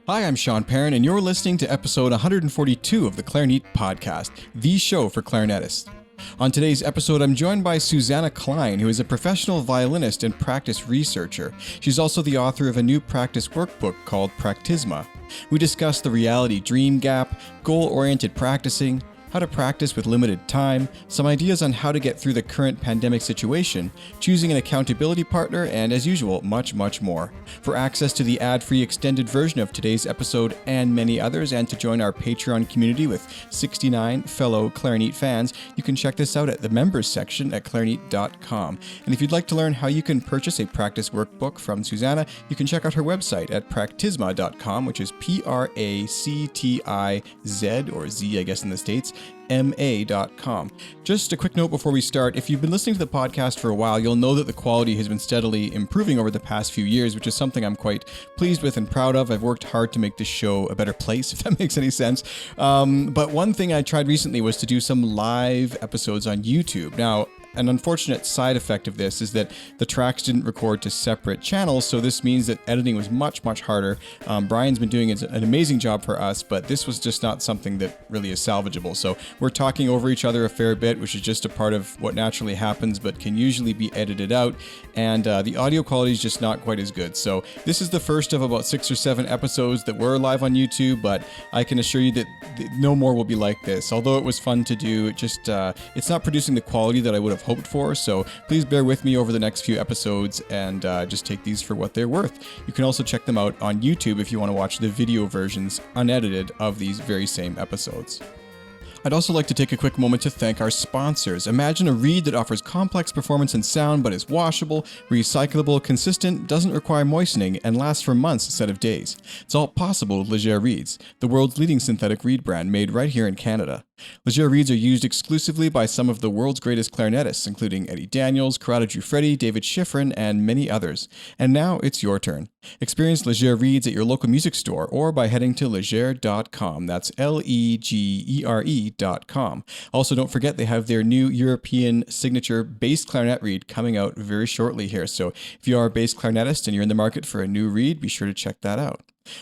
Hi, I'm Sean Perrin, and you're listening to episode 142 of the Clarinet Podcast, the show for clarinetists. On today's episode, I'm joined by Susanna Klein, who is a professional violinist and practice researcher. She's also the author of a new practice workbook called Practizma. We discuss the reality dream gap, goal-oriented practicing, how to practice with limited time, some ideas on how to get through the current pandemic situation, choosing an accountability partner, and as usual, much, much more. For access to the ad-free extended version of today's episode and many others, and to join our Patreon community with 69 fellow Clarinet fans, you can check this out at the members section at clarinet.com. And if you'd like to learn how you can purchase a practice workbook from Susanna, you can check out her website at practizma.com, which is Practiz, or Z, I guess in the States, ma.com. Just a quick note before we start. If you've been listening to the podcast for a while, you'll know that the quality has been steadily improving over the past few years, which is something I'm quite pleased with and proud of. I've worked hard to make this show a better place, if that makes any sense. But one thing I tried recently was to do some live episodes on YouTube. Now, an unfortunate side effect of this is that the tracks didn't record to separate channels, so this means that editing was much, much harder. Brian's been doing an amazing job for us, but this was just not something that really is salvageable. So we're talking over each other a fair bit, which is just a part of what naturally happens, but can usually be edited out, and the audio quality is just not quite as good. So this is the first of about 6 or 7 episodes that were live on YouTube, but I can assure you that no more will be like this. Although it was fun to do, it's not producing the quality that I would have hoped for, so please bear with me over the next few episodes and just take these for what they're worth. You can also check them out on YouTube if you want to watch the video versions unedited of these very same episodes. I'd also like to take a quick moment to thank our sponsors. Imagine a reed that offers complex performance and sound but is washable, recyclable, consistent, doesn't require moistening, and lasts for months instead of days. It's all possible with Leger Reeds, the world's leading synthetic reed brand made right here in Canada. Leger reeds are used exclusively by some of the world's greatest clarinetists, including Eddie Daniels, Corrado Giuffretti, David Schifrin, and many others. And now it's your turn. Experience Leger reeds at your local music store or by heading to leger.com. That's legere.com. Also, don't forget they have their new European signature bass clarinet reed coming out very shortly here. So if you are a bass clarinetist and you're in the market for a new reed, be sure to check that out.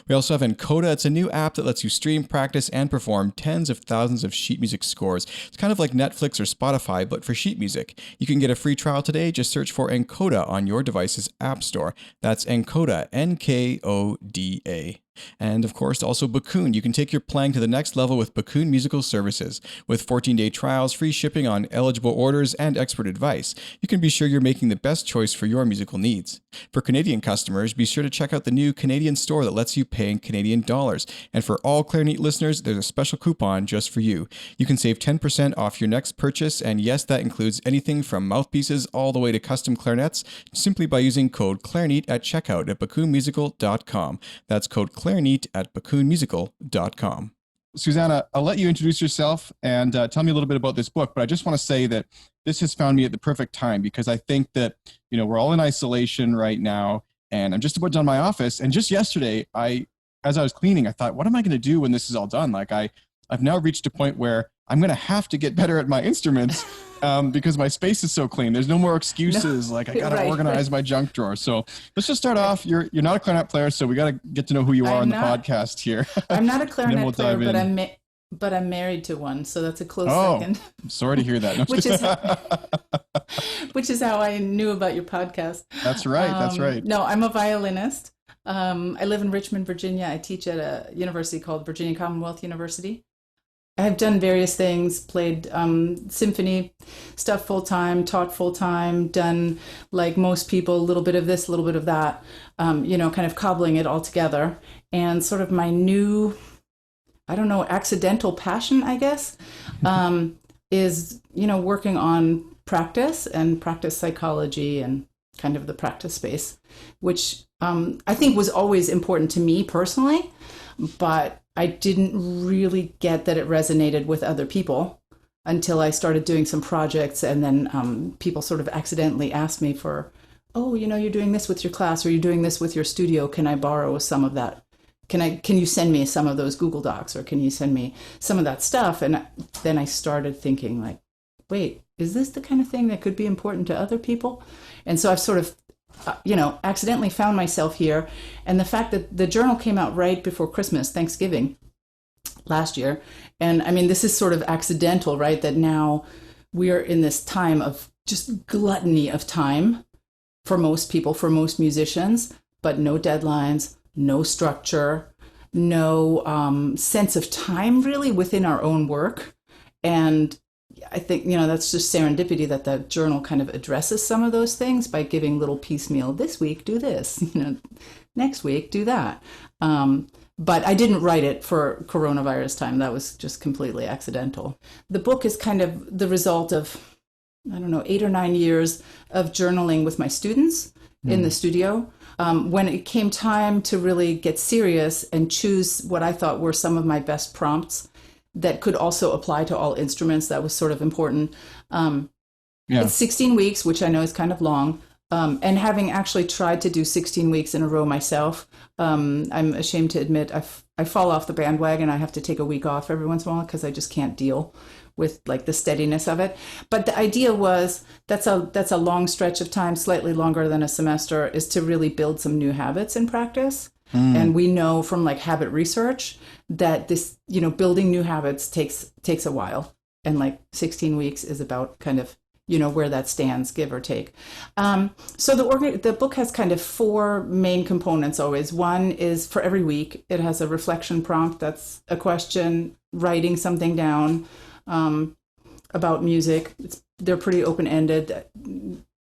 We also have Encoda. It's a new app that lets you stream, practice, and perform tens of thousands of sheet music scores. It's kind of like Netflix or Spotify, but for sheet music. You can get a free trial today. Just search for Encoda on your device's app store. That's Encoda, Nkoda. And of course, also Bakun. You can take your playing to the next level with Bakun Musical Services. With 14-day trials, free shipping on eligible orders, and expert advice, you can be sure you're making the best choice for your musical needs. For Canadian customers, be sure to check out the new Canadian store that lets you pay in Canadian dollars. And for all Clarinet listeners, there's a special coupon just for you. You can save 10% off your next purchase, and yes, that includes anything from mouthpieces all the way to custom clarinets, simply by using code Clarinet at checkout at bakunmusical.com. That's code Clarinet at bakunmusical.com. Susanna, I'll let you introduce yourself and tell me a little bit about this book, but I just want to say that this has found me at the perfect time because I think that, we're all in isolation right now, and I'm just about done my office. And just yesterday, as I was cleaning, I thought, what am I going to do when this is all done? Like I've now reached a point where I'm going to have to get better at my instruments because my space is so clean. There's no more excuses. I got to organize my junk drawer. So let's just start off. You're not a clarinet player, so we got to get to know who you are on the podcast here. I'm not a clarinet player, but I'm married to one, so that's a close second. I'm sorry to hear that. No, which is how I knew about your podcast. That's right. No, I'm a violinist. I live in Richmond, Virginia. I teach at a university called Virginia Commonwealth University. I've done various things, played symphony stuff full-time, taught full-time, done, like most people, a little bit of this, a little bit of that, kind of cobbling it all together. And sort of my new, accidental passion, I guess, is, working on practice and practice psychology and kind of the practice space, which I think was always important to me personally, but I didn't really get that it resonated with other people until I started doing some projects, and then people sort of accidentally asked me for, you're doing this with your class, or you're doing this with your studio. Can I borrow some of that? Can you send me some of those Google Docs, or can you send me some of that stuff? And then I started thinking wait, is this the kind of thing that could be important to other people? And so I've sort of accidentally found myself here. And the fact that the journal came out right before Christmas, Thanksgiving last year. And I mean, this is sort of accidental, right? That now we are in this time of just gluttony of time for most people, for most musicians, but no deadlines, no structure, no sense of time really within our own work. And I think, that's just serendipity that the journal kind of addresses some of those things by giving little piecemeal, this week, do this, next week, do that. But I didn't write it for coronavirus time. That was just completely accidental. The book is kind of the result of, 8 or 9 years of journaling with my students in the studio. When it came time to really get serious and choose what I thought were some of my best prompts that could also apply to all instruments, that was sort of important. It's 16 weeks, which I know is kind of long. And having actually tried to do 16 weeks in a row myself, I'm ashamed to admit I fall off the bandwagon. I have to take a week off every once in a while because I just can't deal with like the steadiness of it. But the idea was that's a long stretch of time, slightly longer than a semester, is to really build some new habits in practice. And we know from like habit research that this, building new habits takes a while. And like 16 weeks is about kind of, where that stands, give or take. So the book has kind of 4 main components always. One is for every week, it has a reflection prompt. That's a question, writing something down about music. They're pretty open-ended,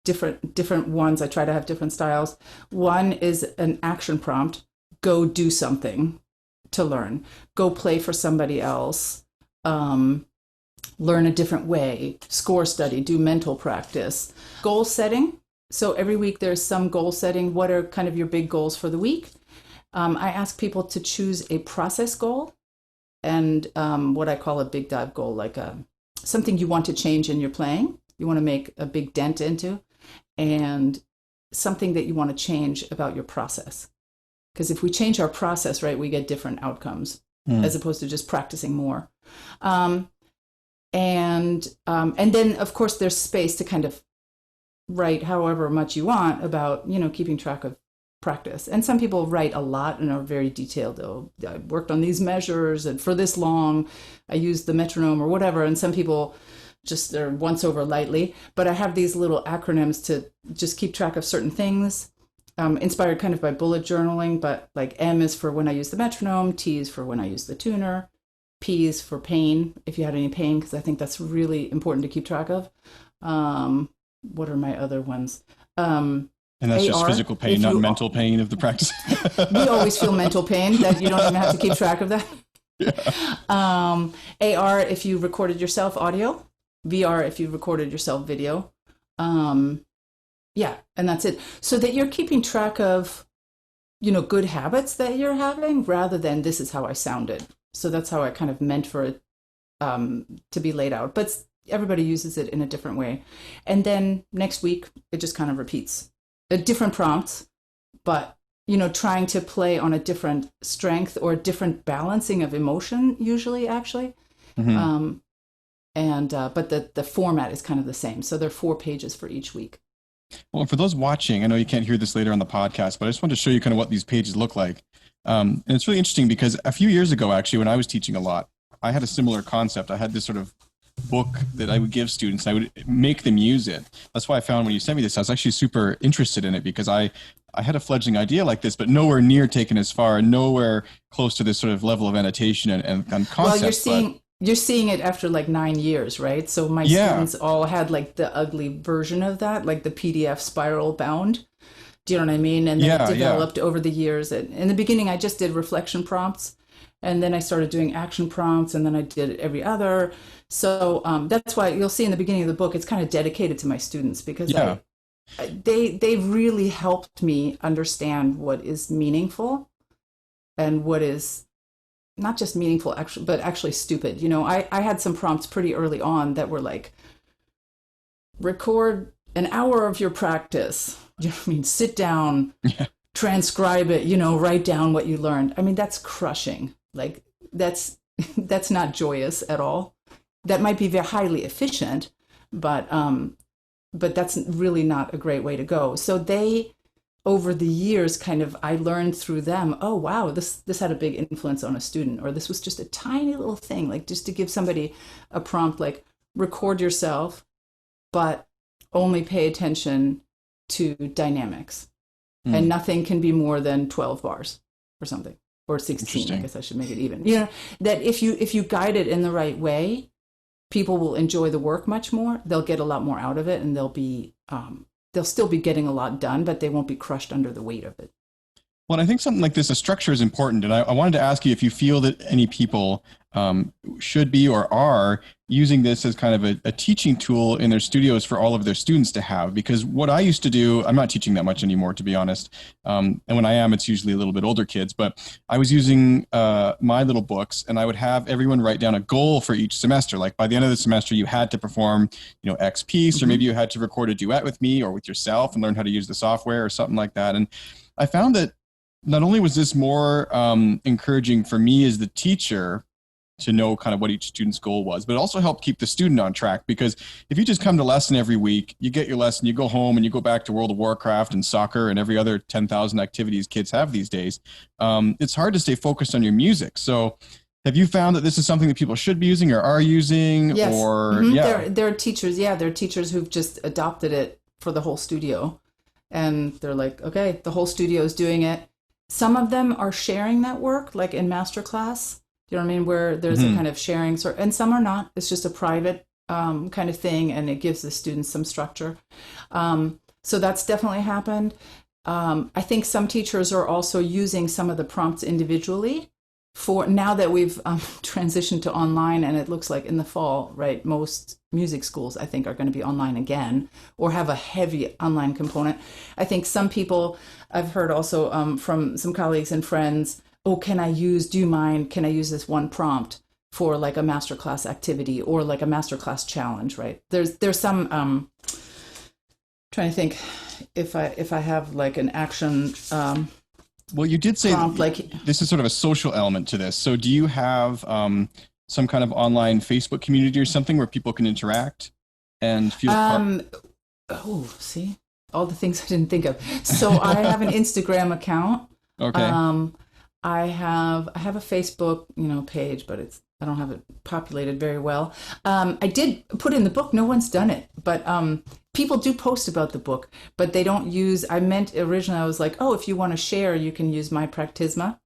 different ones. I try to have different styles. One is an action prompt. Go do something to learn. Go play for somebody else. Learn a different way, score study, do mental practice. Goal setting. So every week there's some goal setting. What are kind of your big goals for the week? I ask people to choose a process goal and what I call a big dive goal, like something you want to change in your playing, you want to make a big dent into, and something that you want to change about your process. Because if we change our process, right, we get different outcomes as opposed to just practicing more. And then, of course, there's space to kind of write however much you want about, keeping track of practice. And some people write a lot and are very detailed. Oh, I worked on these measures and for this long, I used the metronome or whatever. And some people just are once over lightly. But I have these little acronyms to just keep track of certain things, inspired kind of by bullet journaling. But like M is for when I use the metronome, T is for when I use the tuner, P is for pain, if you had any pain, because I think that's really important to keep track of. What are my other ones? And that's just physical pain, not mental pain of the practice. We always feel mental pain, that you don't even have to keep track of that. Yeah. AR, if you recorded yourself audio. VR, if you recorded yourself video. Yeah, and that's it. So that you're keeping track of, good habits that you're having rather than this is how I sounded. So that's how I kind of meant for it to be laid out. But everybody uses it in a different way. And then next week, it just kind of repeats. Different prompts, but, trying to play on a different strength or a different balancing of emotion, usually, actually. Mm-hmm. But the format is kind of the same. So there are 4 pages for each week. Well, for those watching, I know you can't hear this later on the podcast, but I just wanted to show you kind of what these pages look like. And it's really interesting because a few years ago, actually, when I was teaching a lot, I had a similar concept. I had this sort of book that I would give students. I would make them use it. That's why I found when you sent me this, I was actually super interested in it because I had a fledgling idea like this, but nowhere near taken as far and nowhere close to this sort of level of annotation and concept. Well, you're seeing it after like 9 years, right? So my students all had like the ugly version of that, like the PDF spiral bound. Do you know what I mean? And then it developed over the years. In the beginning, I just did reflection prompts. And then I started doing action prompts. And then I did every other. So that's why you'll see in the beginning of the book, it's kind of dedicated to my students because they really helped me understand what is meaningful and what is not just meaningful, actually, but actually stupid. I had some prompts pretty early on that were like, record an hour of your practice. Sit down, transcribe it, write down what you learned. I mean, that's crushing. Like that's not joyous at all. That might be very highly efficient, but that's really not a great way to go. So they over the years, kind of, I learned through them, oh, wow, this had a big influence on a student, or this was just a tiny little thing, like just to give somebody a prompt, like record yourself, but only pay attention to dynamics. And nothing can be more than 12 bars or something, or 16. I guess I should make it even. You know, that if you guide it in the right way, people will enjoy the work much more. They'll get a lot more out of it, and they'll still be getting a lot done, but they won't be crushed under the weight of it. Well, I think something like this, a structure is important. And I wanted to ask you if you feel that any people should be or are using this as kind of a teaching tool in their studios for all of their students to have. Because what I used to do, I'm not teaching that much anymore, to be honest. And when I am, it's usually a little bit older kids. But I was using my little books, and I would have everyone write down a goal for each semester. Like by the end of the semester, you had to perform, X piece, or maybe you had to record a duet with me or with yourself and learn how to use the software or something like that. And I found that not only was this more encouraging for me as the teacher to know kind of what each student's goal was, but it also helped keep the student on track. Because if you just come to lesson every week, you get your lesson, you go home and you go back to World of Warcraft and soccer and every other 10,000 activities kids have these days, it's hard to stay focused on your music. So have you found that this is something that people should be using or are using? Yes. Or There are teachers, there are teachers who've just adopted it for the whole studio. And they're like, okay, the whole studio is doing it. Some of them are sharing that work, like in masterclass. You know what I mean? Where there's a kind of sharing, and some are not. It's just a private kind of thing, and it gives the students some structure. So that's definitely happened. I think some teachers are also using some of the prompts individually. For now that we've transitioned to online, and it looks like in the fall, right, most music schools, I think, are going to be online again or have a heavy online component. I think some people, I've heard also from some colleagues and friends, oh, can I use this one prompt for like a masterclass activity or like a masterclass challenge, right? There's some, trying to think if I have like an action well, you did say prompt, like this is sort of a social element to this. So do you have some kind of online Facebook community or something where people can interact and feel part? Oh, see, all the things I didn't think of. So I have an Instagram account. Okay. I have a Facebook, page, but I don't have it populated very well. I did put in the book. No one's done it, but people do post about the book, but they don't use. I meant originally, I was like, oh, if you want to share, you can use my Practizma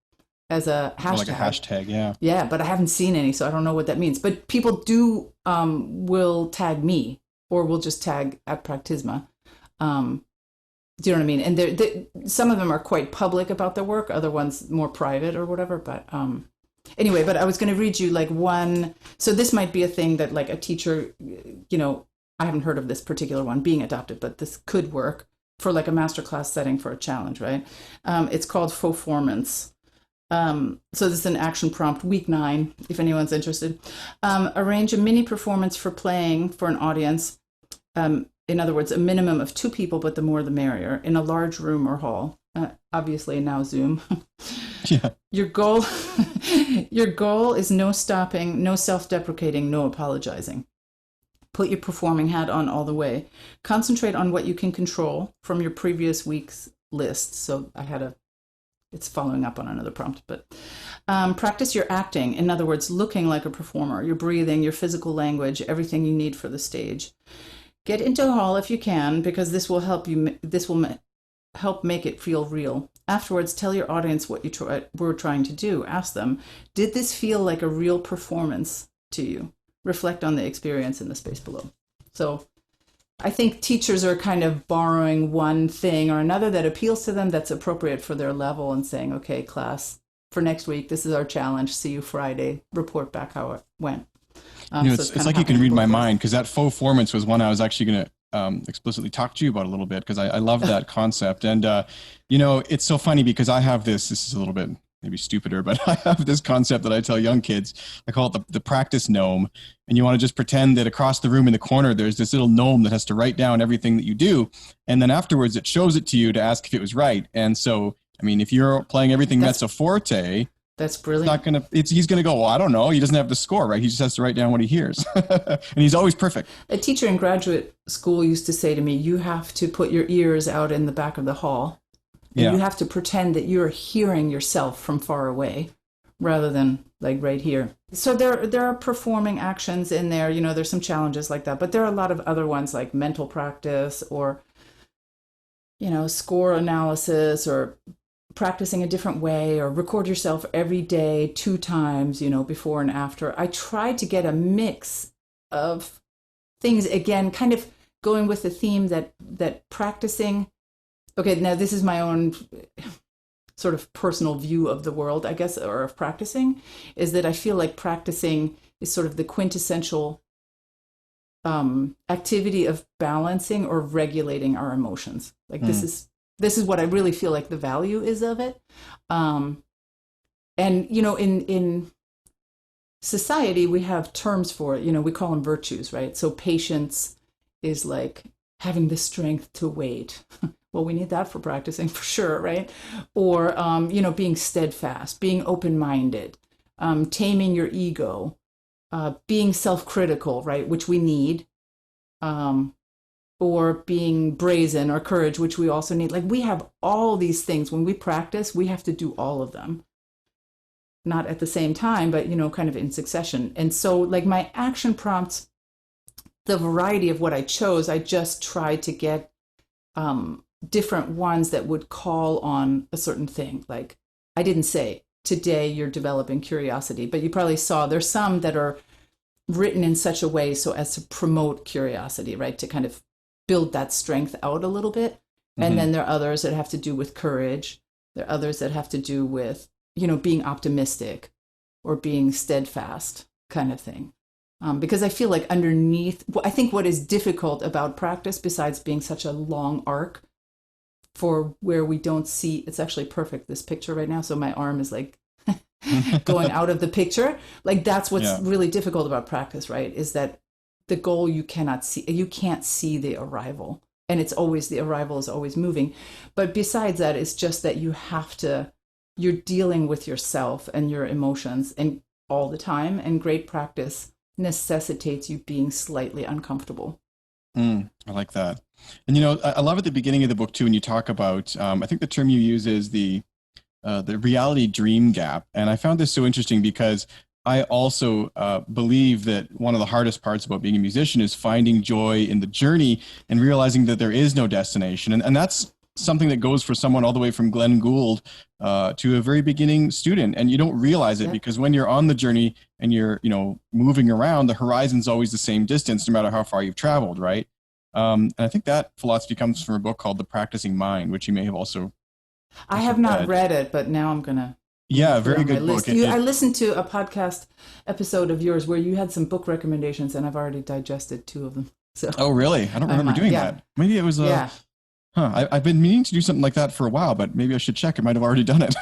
as a hashtag. Oh, like a hashtag, yeah. Yeah, but I haven't seen any, so I don't know what that means. But people do will tag me, or will just tag at Practizma. Do you know what I mean? And some of them are quite public about their work, other ones more private or whatever. But anyway, but I was going to read you like one. So this might be a thing that like a teacher, I haven't heard of this particular one being adopted, but this could work for like a masterclass setting for a challenge, right? It's called Foformance. So this is an action prompt, week 9, if anyone's interested. Arrange a mini performance for playing for an audience. In other words, a minimum of 2 people, but the more the merrier, in a large room or hall. Obviously now Zoom. Yeah. Your goal is no stopping, no self-deprecating, no apologizing. Put your performing hat on all the way. Concentrate on what you can control from your previous week's list. So it's following up on another prompt, but practice your acting. In other words, looking like a performer, your breathing, your physical language, everything you need for the stage. Get into a hall if you can, because this will help you. This will help make it feel real. Afterwards, tell your audience what you were trying to do. Ask them, did this feel like a real performance to you? Reflect on the experience in the space below. So I think teachers are kind of borrowing one thing or another that appeals to them, that's appropriate for their level, and saying, okay, class, for next week, this is our challenge. See you Friday. Report back how it went. It's like you can read my mind, because that Foformance was one I was actually going to explicitly talk to you about a little bit, because I love that concept. And, it's so funny because I have this is a little bit maybe stupider, but I have this concept that I tell young kids. I call it the practice gnome. And you want to just pretend that across the room in the corner, there's this little gnome that has to write down everything that you do. And then afterwards it shows it to you to ask if it was right. And so, I mean, if you're playing everything mezzo forte, that's brilliant. He's going to go, well, I don't know. He doesn't have the score, right? He just has to write down what he hears. And he's always perfect. A teacher in graduate school used to say to me, you have to put your ears out in the back of the hall And Yeah. you have to pretend that you're hearing yourself from far away rather than like right here. So there are performing actions in there, there's some challenges like that, but there are a lot of other ones like mental practice or, score analysis or practicing a different way or record yourself every day 2 times, before and after. I tried to get a mix of things, again, kind of going with the theme that practicing. Okay, now this is my own sort of personal view of the world, I guess, or of practicing, is that I feel like practicing is sort of the quintessential activity of balancing or regulating our emotions. Like this is what I really feel like the value is of it. And in society we have terms for it. We call them virtues, right? So patience is like having the strength to wait. Well, we need that for practicing for sure, right? Or being steadfast, being open-minded, taming your ego, being self-critical, right, which we need, or being brazen or courage, which we also need. Like we have all these things. When we practice, we have to do all of them. Not at the same time, but, kind of in succession. And so like my action prompts, the variety of what I chose, I just tried to get different ones that would call on a certain thing. Like I didn't say, today you're developing curiosity, but you probably saw there's some that are written in such a way so as to promote curiosity, right? To kind of build that strength out a little bit. And then there are others that have to do with courage. There are others that have to do with, being optimistic or being steadfast kind of thing. Because I feel like I think what is difficult about practice, besides being such a long arc for where we don't see, it's actually perfect, this picture right now. So my arm is like going out of the picture. Like that's what's really difficult about practice, right? Is that the goal you can't see the arrival. And the arrival is always moving. But besides that, it's just that you're dealing with yourself and your emotions and all the time. And great practice necessitates you being slightly uncomfortable. I like that. And, I love at the beginning of the book too, when you talk about, I think the term you use is the reality dream gap. And I found this so interesting because I also believe that one of the hardest parts about being a musician is finding joy in the journey and realizing that there is no destination. And that's something that goes for someone all the way from Glenn Gould to a very beginning student. And you don't realize it because when you're on the journey and you're, moving around, the horizon's always the same distance, no matter how far you've traveled, right? And I think that philosophy comes from a book called The Practicing Mind, which you may have also I have not read it, but now I'm going to. Yeah, very good book. I listened to a podcast episode of yours where you had some book recommendations, and I've already digested 2 of them. So. Oh, really? I don't remember doing that. Maybe it was I've been meaning to do something like that for a while, but maybe I should check. I might have already done it.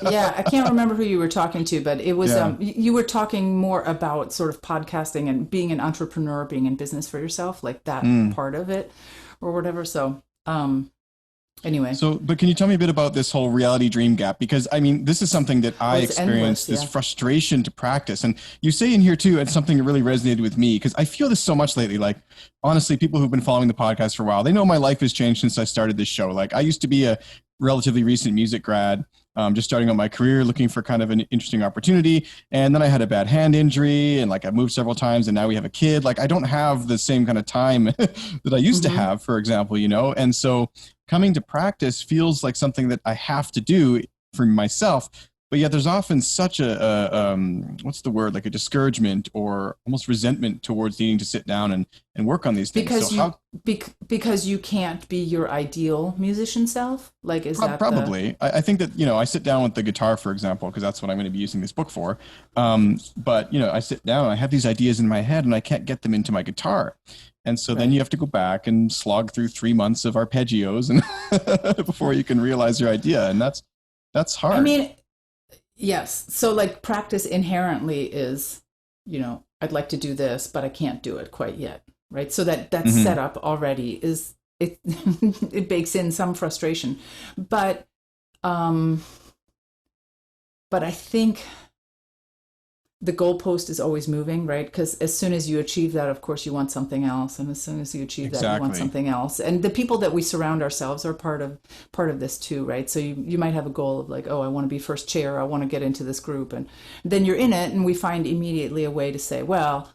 Yeah, I can't remember who you were talking to, but it was you were talking more about sort of podcasting and being an entrepreneur, being in business for yourself, like that part of it or whatever. So anyway. But can you tell me a bit about this whole reality dream gap? Because this is something that I experienced, this frustration to practice. And you say in here too, it's something that really resonated with me because I feel this so much lately. Like, honestly, people who've been following the podcast for a while, they know my life has changed since I started this show. Like I used to be a relatively recent music grad, just starting out my career, looking for kind of an interesting opportunity. And then I had a bad hand injury and like I moved several times and now we have a kid. Like I don't have the same kind of time that I used to have, for example, And so coming to practice feels like something that I have to do for myself. But yet there's often such a what's the word, like a discouragement or almost resentment towards needing to sit down and work on these things. Because you can't be your ideal musician self? Like, is that probably? I think that, I sit down with the guitar, for example, because that's what I'm going to be using this book for. But, I sit down and I have these ideas in my head and I can't get them into my guitar. And so then you have to go back and slog through 3 months of arpeggios and before you can realize your idea. And that's hard. Yes. So like practice inherently is, I'd like to do this, but I can't do it quite yet. Right. So that setup already is, it bakes in some frustration, but I think the goalpost is always moving, right? Because as soon as you achieve that, of course, you want something else, and as soon as you achieve that, you want something else. And the people that we surround ourselves are part of this too, right? So you might have a goal of like, oh, I want to be first chair, I want to get into this group, and then you're in it, and we find immediately a way to say, well,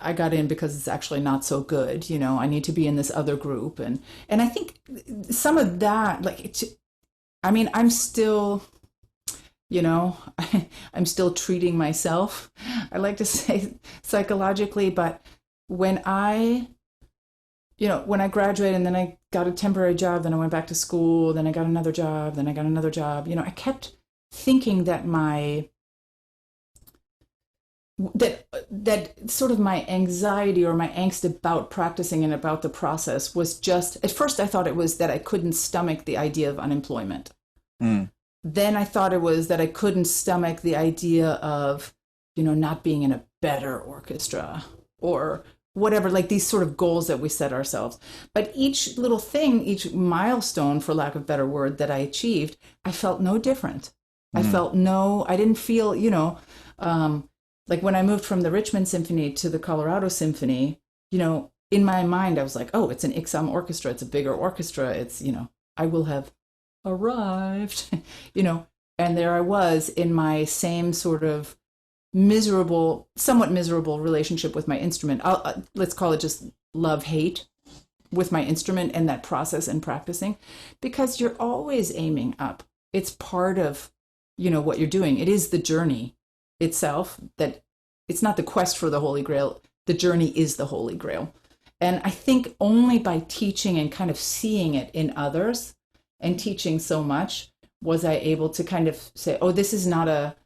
I got in because it's actually not so good. I need to be in this other group, and I think some of that, I'm still. I'm still treating myself, I like to say, psychologically, but when I graduated and then I got a temporary job, then I went back to school, then I got another job, then I got another job, I kept thinking that that sort of my anxiety or my angst about practicing and about the process was just, at first I thought it was that I couldn't stomach the idea of unemployment. Then I thought it was that I couldn't stomach the idea of, not being in a better orchestra or whatever, like these sort of goals that we set ourselves. But each little thing, each milestone, for lack of a better word, that I achieved, I felt no different. I didn't feel, like when I moved from the Richmond Symphony to the Colorado Symphony, in my mind, I was like, oh, it's an Ixam orchestra. It's a bigger orchestra. It's, I will have arrived, and there I was in my same sort of somewhat miserable relationship with my instrument. Let's call it just love-hate with my instrument and that process and practicing, because you're always aiming up. It's part of, what you're doing. It is the journey itself, that it's not the quest for the Holy Grail. The journey is the Holy Grail. And I think only by teaching and kind of seeing it in others and teaching so much was I able to kind of say, oh, this is not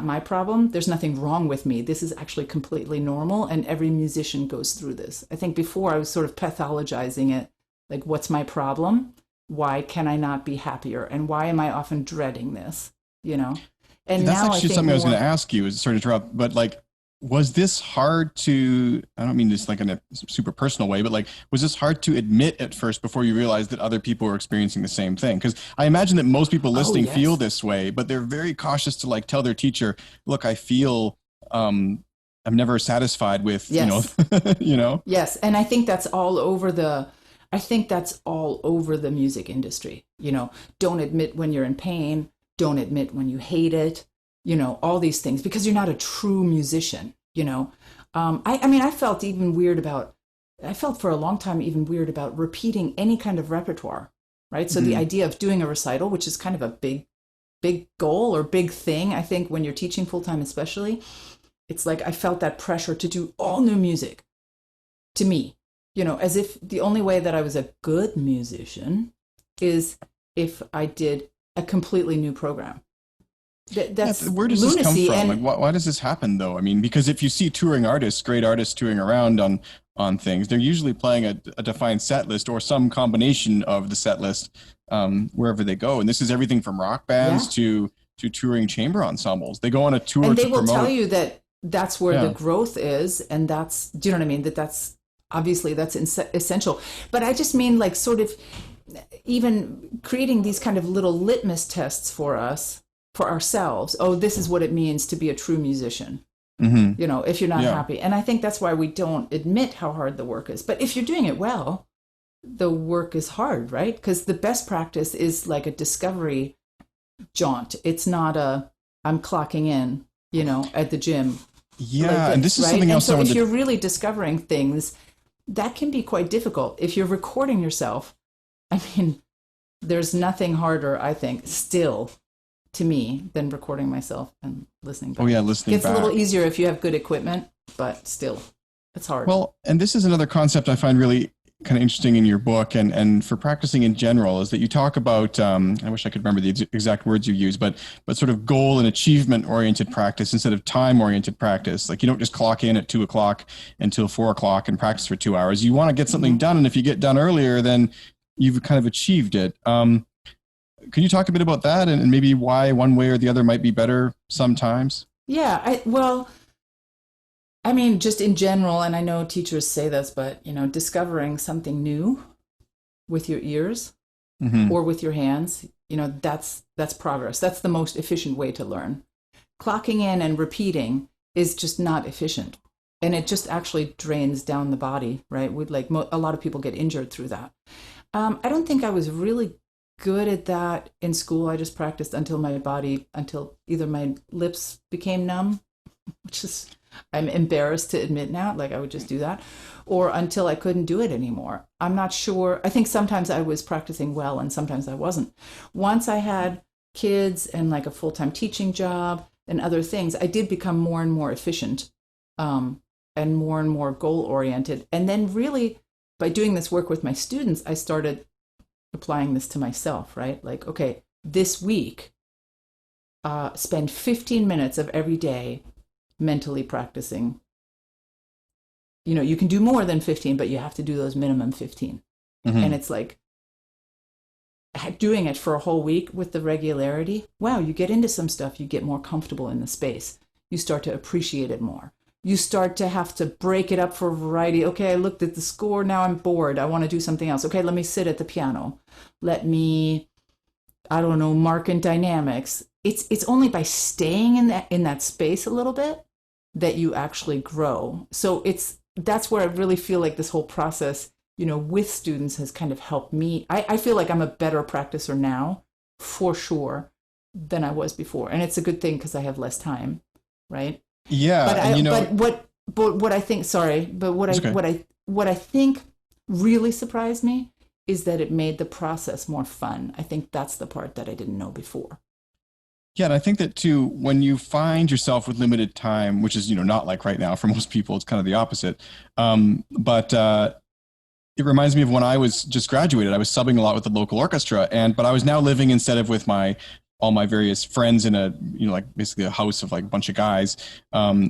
my problem. There's nothing wrong with me. This is actually completely normal. And every musician goes through this. I think before I was sort of pathologizing it, like, what's my problem? Why can I not be happier? And why am I often dreading this? And that's now actually something I was going to ask you, is sorry to interrupt, but like, was this hard to, I don't mean this like in a super personal way, but like, was this hard to admit at first before you realized that other people were experiencing the same thing? Because I imagine that most people listening feel this way, but they're very cautious to like tell their teacher, look, I feel, I'm never satisfied with, Yes. Yes. And I think that's all over the music industry. Don't admit when you're in pain. Don't admit when you hate it. All these things, because you're not a true musician, I felt for a long time even weird about repeating any kind of repertoire, right? So the idea of doing a recital, which is kind of a big goal or big thing, I think when you're teaching full-time especially, it's like I felt that pressure to do all new music to me, as if the only way that I was a good musician is if I did a completely new program. That's where does this come from? And like, why does this happen though? I mean, because if you see touring artists, great artists touring around on things, they're usually playing a defined set list or some combination of the set list wherever they go. And this is everything from rock bands to touring chamber ensembles. They go on a tour and they to will promote. tell you that that's where the growth is, and that's, do you know what I mean? That's obviously that's essential. But I just mean like sort of even creating these kind of little litmus tests for ourselves. Oh, this is what it means to be a true musician. If you're not happy. And I think that's why we don't admit how hard the work is. But if you're doing it well, the work is hard, right? Because the best practice is like a discovery jaunt. It's not I'm clocking in, at the gym. Yeah, like this, and this is right? something else. And so if you're really discovering things, that can be quite difficult. If you're recording yourself, I mean, there's nothing harder, I think, still, to me, than recording myself and listening back. Oh yeah, listening back. It's a little easier if you have good equipment, but still, it's hard. Well, and this is another concept I find really kind of interesting in your book and for practicing in general, is that you talk about, I wish I could remember the exact words you use, but sort of goal and achievement oriented practice instead of time oriented practice. Like, you don't just clock in at 2:00 until 4:00 and practice for 2 hours. You want to get something done. And if you get done earlier, then you've kind of achieved it. Can you talk a bit about that and maybe why one way or the other might be better sometimes? Yeah, just in general, and I know teachers say this, but, discovering something new with your ears or with your hands, that's progress. That's the most efficient way to learn. clocking in and repeating is just not efficient. And it just actually drains down the body, right? We'd like a lot of people get injured through that. I don't think I was really good at that in school. I just practiced until either my lips became numb, which is, I'm embarrassed to admit now, like I would just do that, or until I couldn't do it anymore. I'm not sure. I think sometimes I was practicing well and sometimes I wasn't. Once I had kids and like a full-time teaching job and other things, I did become more and more efficient, and more goal-oriented. And then really, by doing this work with my students, I started applying this to myself, right? Like, okay, this week, spend 15 minutes of every day mentally practicing. You know, you can do more than 15, but you have to do those minimum 15. Mm-hmm. And it's like doing it for a whole week with the regularity. Wow, you get into some stuff, you get more comfortable in the space. You start to appreciate it more. You start to have to break it up for variety. Okay, I looked at the score, now I'm bored. I want to do something else. Okay, let me sit at the piano. Let me, I don't know, mark in dynamics. It's only by staying in that space a little bit that you actually grow. So that's where I really feel like this whole process, you know, with students has kind of helped me. I feel like I'm a better practicer now, for sure, than I was before. And it's a good thing because I have less time, right? Yeah, but what I think, what I think really surprised me is that it made the process more fun. I think that's the part that I didn't know before. Yeah, and I think that too, when you find yourself with limited time, which is, you know, not like right now for most people, it's kind of the opposite. But it reminds me of when I was just graduated. I was subbing a lot with the local orchestra, but I was now living instead of with all my various friends in a, you know, like basically a house of like a bunch of guys,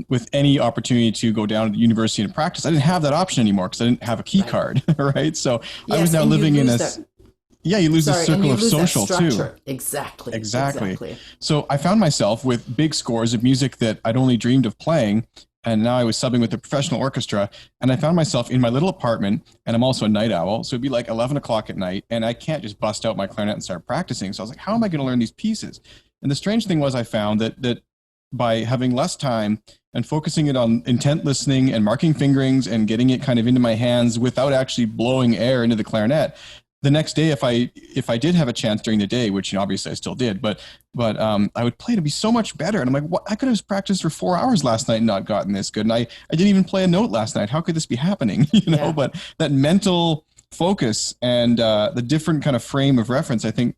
with any opportunity to go down to the university and practice. I didn't have that option anymore because I didn't have a key card, right? So yes, I was now living in you lose the circle of social too. Exactly. So I found myself with big scores of music that I'd only dreamed of playing. And now I was subbing with a professional orchestra, and I found myself in my little apartment, and I'm also a night owl. So it'd be like 11 o'clock at night, and I can't just bust out my clarinet and start practicing. So I was like, how am I going to learn these pieces? And the strange thing was I found that by having less time and focusing it on intent listening and marking fingerings and getting it kind of into my hands without actually blowing air into the clarinet, the next day, if I did have a chance during the day, which, you know, obviously I still did, but I would play to be so much better. And I'm like, what? I could have practiced for 4 hours last night and not gotten this good. And I didn't even play a note last night. How could this be happening? You know, But that mental focus and the different kind of frame of reference, I think,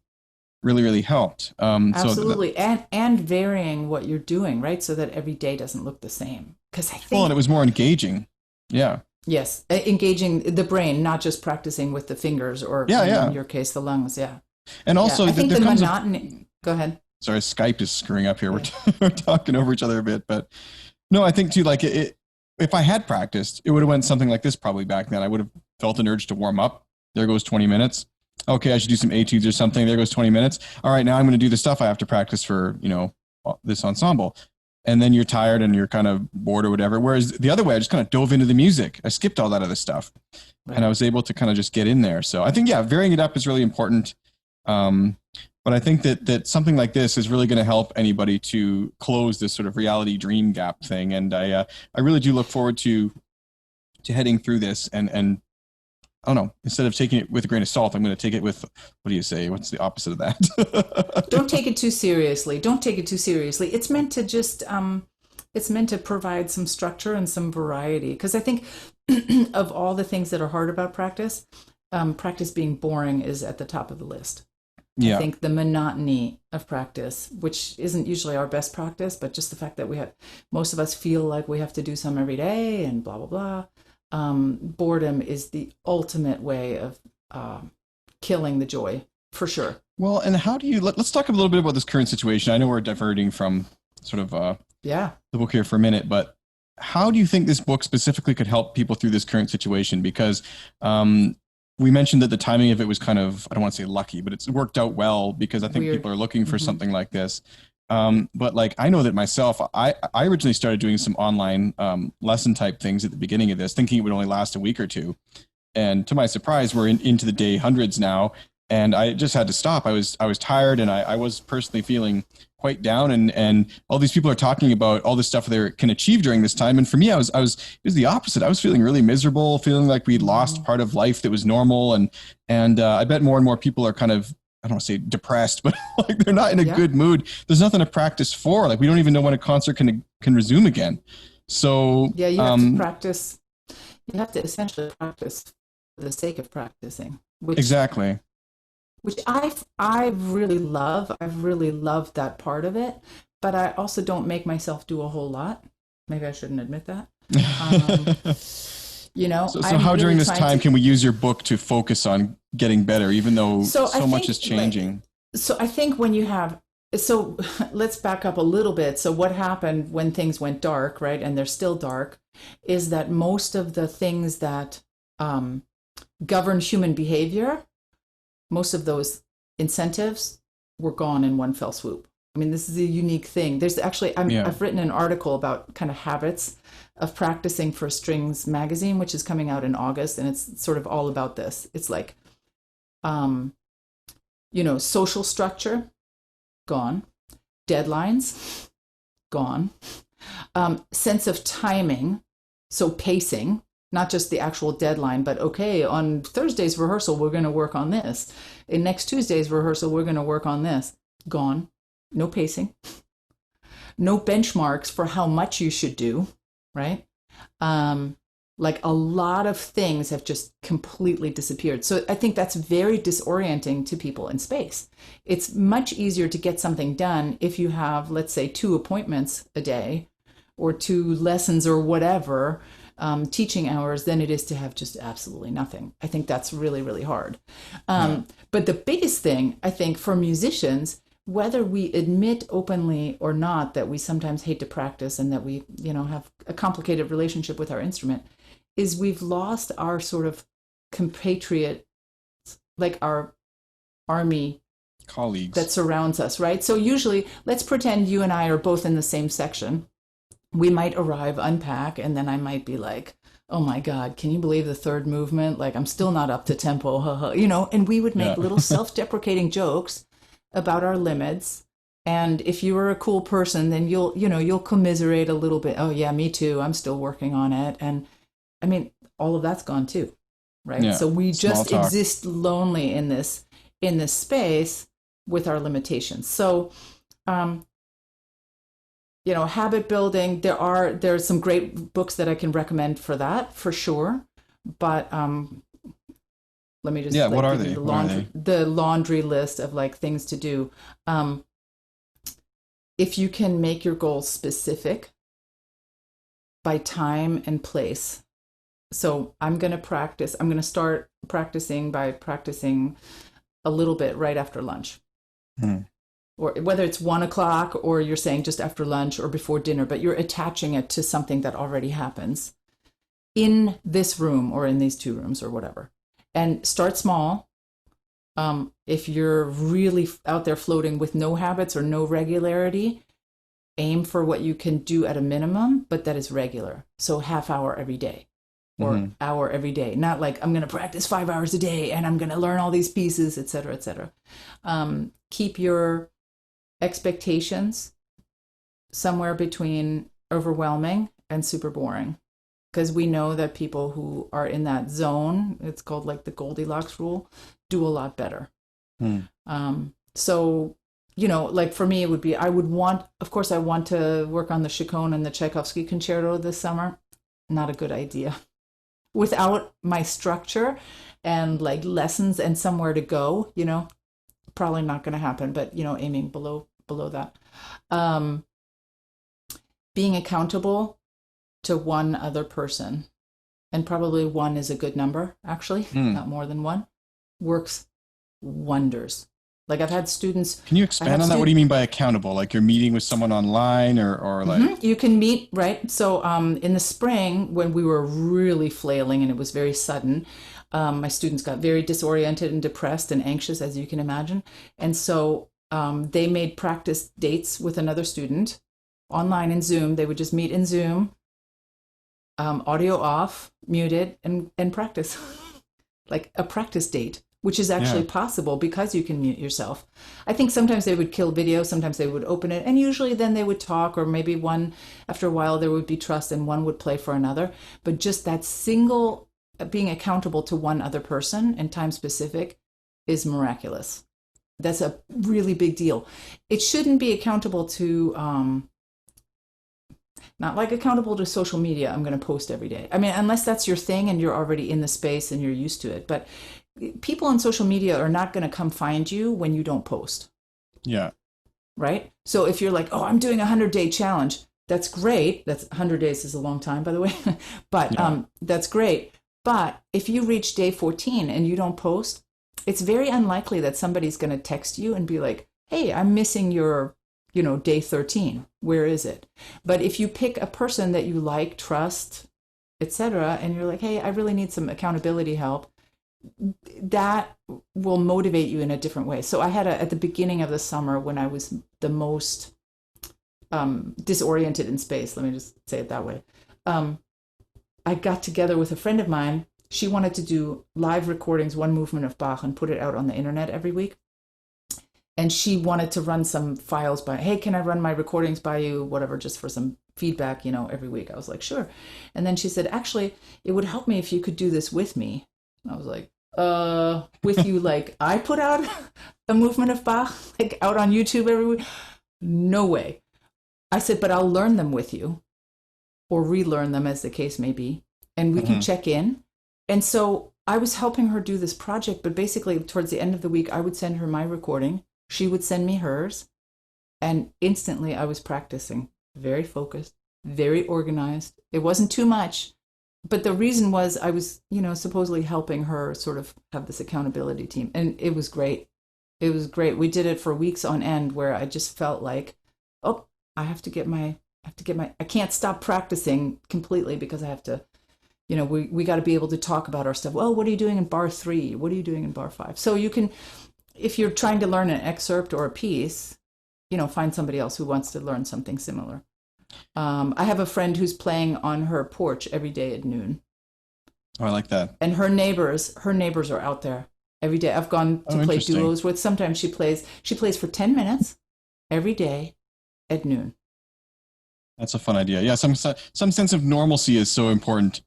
really, really helped. Absolutely. And varying what you're doing, right? So that every day doesn't look the same. Because I think. Well, and it was more engaging. Yeah. Yes, engaging the brain, not just practicing with the fingers or in your case, the lungs. Yeah. And also, I think the monotony. Go ahead. Sorry, Skype is screwing up here. We're talking over each other a bit, but no, I think too, like if I had practiced, it would have went something like this probably back then. I would have felt an urge to warm up. There goes 20 minutes. Okay, I should do some etudes or something. There goes 20 minutes. All right, now I'm going to do the stuff I have to practice for, you know, this ensemble. And then you're tired and you're kind of bored or whatever. Whereas the other way, I just kind of dove into the music. I skipped all that other stuff, and I was able to kind of just get in there. So I think, varying it up is really important. But I think that something like this is really going to help anybody to close this sort of reality dream gap thing. And I really do look forward to heading through this and I don't know, instead of taking it with a grain of salt, I'm going to take it with, what do you say? What's the opposite of that? Don't take it too seriously. It's meant to just, it's meant to provide some structure and some variety. Because I think of all the things that are hard about practice, practice being boring is at the top of the list. Yeah. I think the monotony of practice, which isn't usually our best practice, but just the fact that most of us feel like we have to do some every day and blah, blah, blah. Boredom is the ultimate way of killing the joy, for sure. Well, and how do you, let's talk a little bit about this current situation. I know we're diverting from sort of the book here for a minute, but how do you think this book specifically could help people through this current situation? Because we mentioned that the timing of it was kind of, I don't want to say lucky, but it's worked out well because I think people are looking for something like this. But like, I know that myself, I originally started doing some online lesson type things at the beginning of this, thinking it would only last a week or two. And to my surprise, we're into the day hundreds now. and I just had to stop. I was tired, and I was personally feeling quite down, and all these people are talking about all this stuff they can achieve during this time, and for me, it was the opposite. I was feeling really miserable, feeling like we'd lost part of life that was normal, and I bet more and more people are kind of, I don't want to say depressed, but like they're not in a good mood. There's nothing to practice for. Like we don't even know when a concert can resume again. So yeah, you have to practice. You have to essentially practice for the sake of practicing. Exactly. Which I really love. I've really loved that part of it, but I also don't make myself do a whole lot. Maybe I shouldn't admit that. So how during this time can we use your book to focus on getting better, even though so much is changing? So I think when you have, so let's back up a little bit. So what happened when things went dark, right? And they're still dark, is that most of the things that govern human behavior, most of those incentives were gone in one fell swoop. I mean, this is a unique thing. There's actually, I've written an article about kind of habits of practicing for Strings magazine, which is coming out in August. And it's sort of all about this. It's like, social structure, gone. Deadlines, gone. Sense of timing, so pacing, not just the actual deadline, but okay, on Thursday's rehearsal, we're going to work on this. In next Tuesday's rehearsal, we're going to work on this. Gone. No pacing. No benchmarks for how much you should do, right? Like a lot of things have just completely disappeared. So I think that's very disorienting to people in space. It's much easier to get something done if you have, let's say, 2 appointments a day or 2 lessons or whatever, teaching hours, than it is to have just absolutely nothing. I think that's really, really hard. But the biggest thing, I think, for musicians, whether we admit openly or not that we sometimes hate to practice and that we, have a complicated relationship with our instrument, is we've lost our sort of compatriot, like our army colleagues that surrounds us, right? So usually, let's pretend you and I are both in the same section. We might arrive, unpack, and then I might be like, oh my God, can you believe the 3rd movement? Like, I'm still not up to tempo, and we would make little self-deprecating jokes about our limits. And if you were a cool person, then you'll commiserate a little bit. Oh yeah, me too. I'm still working on it. And I mean, all of that's gone too, right? Yeah. So we just exist lonely in this space with our limitations. So, habit building, there's some great books that I can recommend for that, for sure. But let me just what are they? The laundry list of like things to do. If you can make your goals specific by time and place. So I'm going to start practicing by practicing a little bit right after lunch. Or whether it's 1:00 or you're saying just after lunch or before dinner, but you're attaching it to something that already happens in this room or in these 2 rooms or whatever. And start small. If you're really out there floating with no habits or no regularity, aim for what you can do at a minimum, but that is regular. So half hour every day or hour every day. Not like I'm going to practice 5 hours a day and I'm going to learn all these pieces, et cetera, et cetera. Keep your expectations somewhere between overwhelming and super boring. Because we know that people who are in that zone, it's called like the Goldilocks rule, do a lot better. So, like for me, it would be, I want to work on the Chaconne and the Tchaikovsky concerto this summer. Not a good idea. Without my structure and like lessons and somewhere to go, probably not going to happen, but, aiming below that. Being accountable to one other person, and probably 1 is a good number, actually, not more than 1, works wonders. Like I've had students. Can you expand on that? What do you mean by accountable? Like you're meeting with someone online or like? You can meet, right? So in the spring, when we were really flailing and it was very sudden, my students got very disoriented and depressed and anxious, as you can imagine. And so they made practice dates with another student online in Zoom. They would just meet in Zoom, audio off, muted, and practice. Like a practice date which is actually Yeah. possible because you can mute yourself. I think sometimes they would kill video, sometimes they would open it, and usually then they would talk, or maybe one, after a while, there would be trust and one would play for another. But just that single being accountable to one other person and time specific is miraculous. That's a really big deal. It shouldn't be accountable to, not like accountable to social media. I'm going to post every day. I mean, unless that's your thing and you're already in the space and you're used to it. But people on social media are not going to come find you when you don't post. Yeah. Right? So if you're like, oh, I'm doing a 100-day challenge, that's great. That's 100 days is a long time, by the way. But that's great. But if you reach day 14 and you don't post, it's very unlikely that somebody's going to text you and be like, hey, I'm missing your, day 13. Where is it? But if you pick a person that you like, trust, etc., and you're like, hey, I really need some accountability help, that will motivate you in a different way. So I had at the beginning of the summer, when I was the most disoriented in space, let me just say it that way, I got together with a friend of mine. She wanted to do live recordings, one movement of Bach, and put it out on the internet every week. And she wanted to run some files by, hey, can I run my recordings by you, whatever, just for some feedback, every week. I was like, sure. And then she said, actually, it would help me if you could do this with me. And I was like, with you, like I put out a movement of Bach, like out on YouTube every week? No way. I said, but I'll learn them with you, or relearn them as the case may be, and we can check in. And so I was helping her do this project, but basically towards the end of the week, I would send her my recording. She would send me hers. And instantly I was practicing, very focused, very organized. It wasn't too much. But the reason was I was, supposedly helping her sort of have this accountability team. And it was great. It was great. We did it for weeks on end where I just felt like, oh, I can't stop practicing completely because I have to, we got to be able to talk about our stuff. Well, what are you doing in bar 3? What are you doing in bar 5? So you can, if you're trying to learn an excerpt or a piece, find somebody else who wants to learn something similar. I have a friend who's playing on her porch every day at noon. Oh, I like that. And her neighbors are out there every day. I've gone to play duos with. Sometimes she plays for 10 minutes every day at noon. That's a fun idea. Yeah, some sense of normalcy is so important